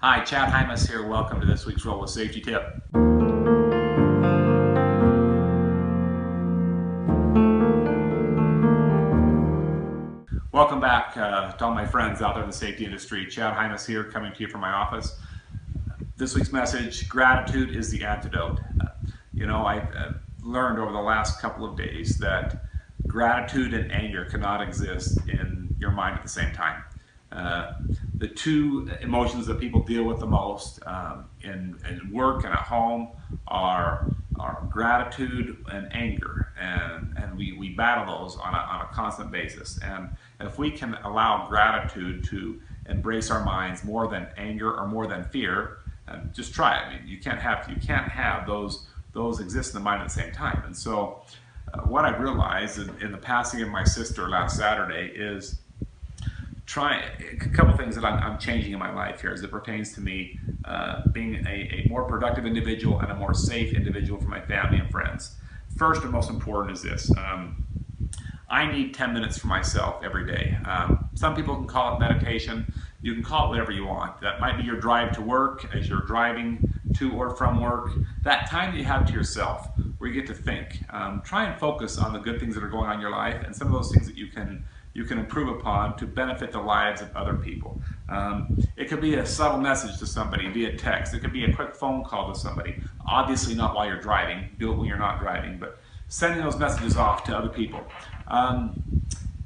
Hi, Chad Hymas here. Welcome to this week's Roll with Safety Tip. Welcome back to all my friends out there in the safety industry. Chad Hymas here, coming to you from my office. This week's message: gratitude is the antidote. I've learned over the last couple of days that gratitude and anger cannot exist in your mind at the same time. The two emotions that people deal with the most in work and at home are gratitude and anger, and we battle those on a constant basis. And if we can allow gratitude to embrace our minds more than anger or more than fear, just try it. I mean, you can't have those exist in the mind at the same time. And so, what I've realized in the passing of my sister last Saturday is try a couple things that I'm changing in my life here as it pertains to me being a more productive individual and a more safe individual for my family and friends. First and most important is this. I need 10 minutes for myself every day. Some people can call it meditation. You can call it whatever you want. That might be your drive to work, as you're driving to or from work. That time that you have to yourself, where you get to think. Try and focus on the good things that are going on in your life and some of those things that you can improve upon to benefit the lives of other people. It could be a subtle message to somebody via text. It could be a quick phone call to somebody. Obviously not while you're driving. Do it when you're not driving, but sending those messages off to other people.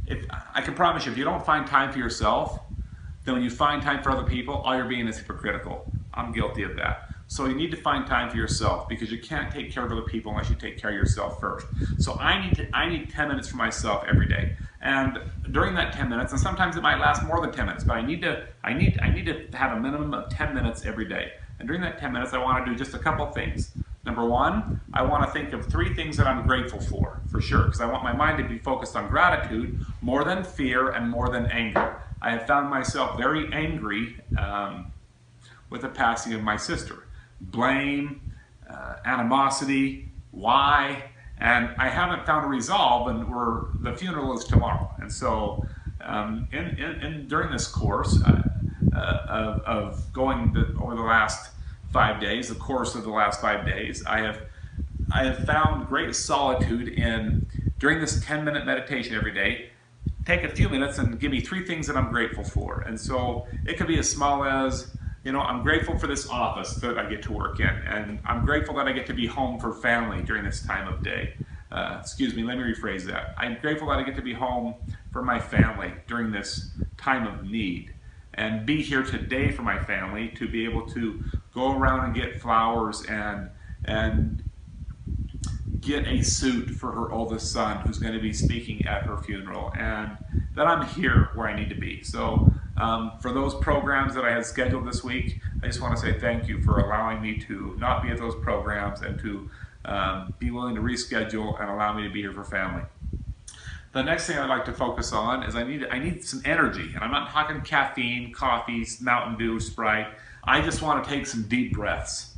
If I can promise you, if you don't find time for yourself, then when you find time for other people, all you're being is hypocritical. I'm guilty of that. So you need to find time for yourself, because you can't take care of other people unless you take care of yourself first. So I need 10 minutes for myself every day. And during that 10 minutes, and sometimes it might last more than 10 minutes, but I need to have a minimum of 10 minutes every day. And during that 10 minutes, I want to do just a couple of things. Number one, I want to think of 3 things that I'm grateful for sure, because I want my mind to be focused on gratitude more than fear and more than anger. I have found myself very angry with the passing of my sister. Blame, animosity, why, and I haven't found a resolve, and the funeral is tomorrow. And so during this course of going over the last 5 days, the course of the last 5 days, I have found great solitude in, during this 10-minute meditation every day, take a few minutes and give me 3 things that I'm grateful for. And so it could be as small as, I'm grateful for this office that I get to work in, and I'm grateful that I get to be home for family during this time of day. Excuse me, let me rephrase that. I'm grateful that I get to be home for my family during this time of need, and be here today for my family, to be able to go around and get flowers and get a suit for her oldest son who's going to be speaking at her funeral, and that I'm here where I need to be. So for those programs that I had scheduled this week, I just want to say thank you for allowing me to not be at those programs and to be willing to reschedule and allow me to be here for family. The next thing I'd like to focus on is I need some energy, and I'm not talking caffeine, coffee, Mountain Dew, Sprite. I just want to take some deep breaths.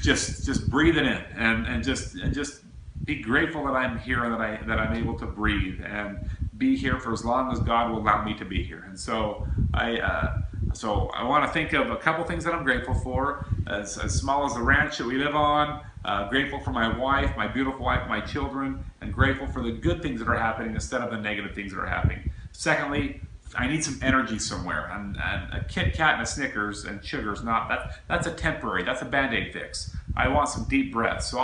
Just breathe it in, and just be grateful that I'm here and that I'm able to breathe and be here for as long as God will allow me to be here. And so I want to think of a couple things that I'm grateful for, as small as the ranch that we live on. Grateful for my wife, my beautiful wife, my children, and grateful for the good things that are happening instead of the negative things that are happening. Secondly, I need some energy somewhere, and a Kit Kat and a Snickers and sugar's not, that's a temporary, that's a Band-Aid fix. I want some deep breaths. So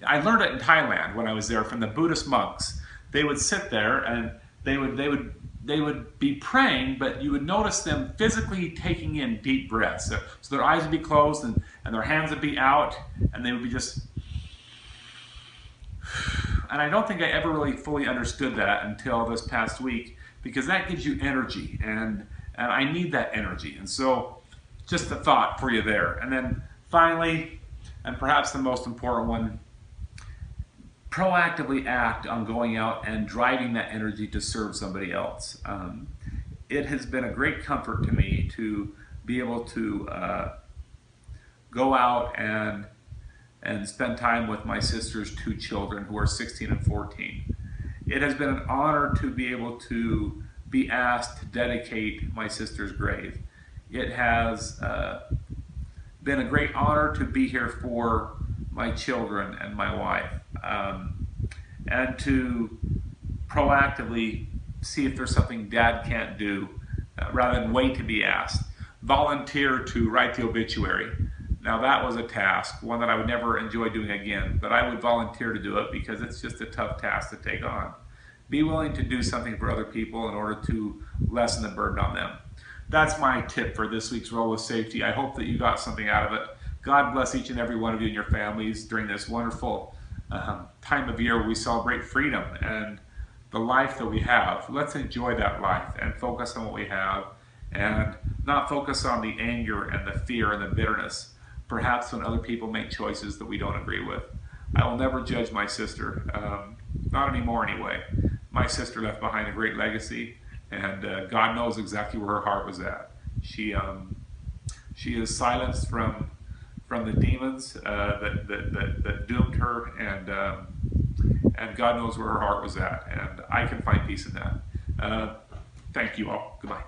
I learned it in Thailand when I was there from the Buddhist monks. They would sit there and they would be praying, but you would notice them physically taking in deep breaths. So their eyes would be closed and their hands would be out, and they would be just. And I don't think I ever really fully understood that until this past week, because that gives you energy, and I need that energy. And so just a thought for you there. And then finally, and perhaps the most important one, proactively act on going out and driving that energy to serve somebody else. It has been a great comfort to me to be able to go out and spend time with my sister's 2 children, who are 16 and 14. It has been an honor to be able to be asked to dedicate my sister's grave. It has been a great honor to be here for my children and my wife, and to proactively see if there's something Dad can't do rather than wait to be asked. Volunteer to write the obituary. Now that was a task, one that I would never enjoy doing again, but I would volunteer to do it because it's just a tough task to take on. Be willing to do something for other people in order to lessen the burden on them. That's my tip for this week's Roll with Safety. I hope that you got something out of it. God bless each and every one of you and your families during this wonderful time of year where we celebrate freedom and the life that we have. Let's enjoy that life and focus on what we have and not focus on the anger and the fear and the bitterness, perhaps when other people make choices that we don't agree with. I will never judge my sister, not anymore anyway. My sister left behind a great legacy, and God knows exactly where her heart was at. She is silenced from the demons that doomed her, and God knows where her heart was at, and I can find peace in that. Thank you all. Goodbye.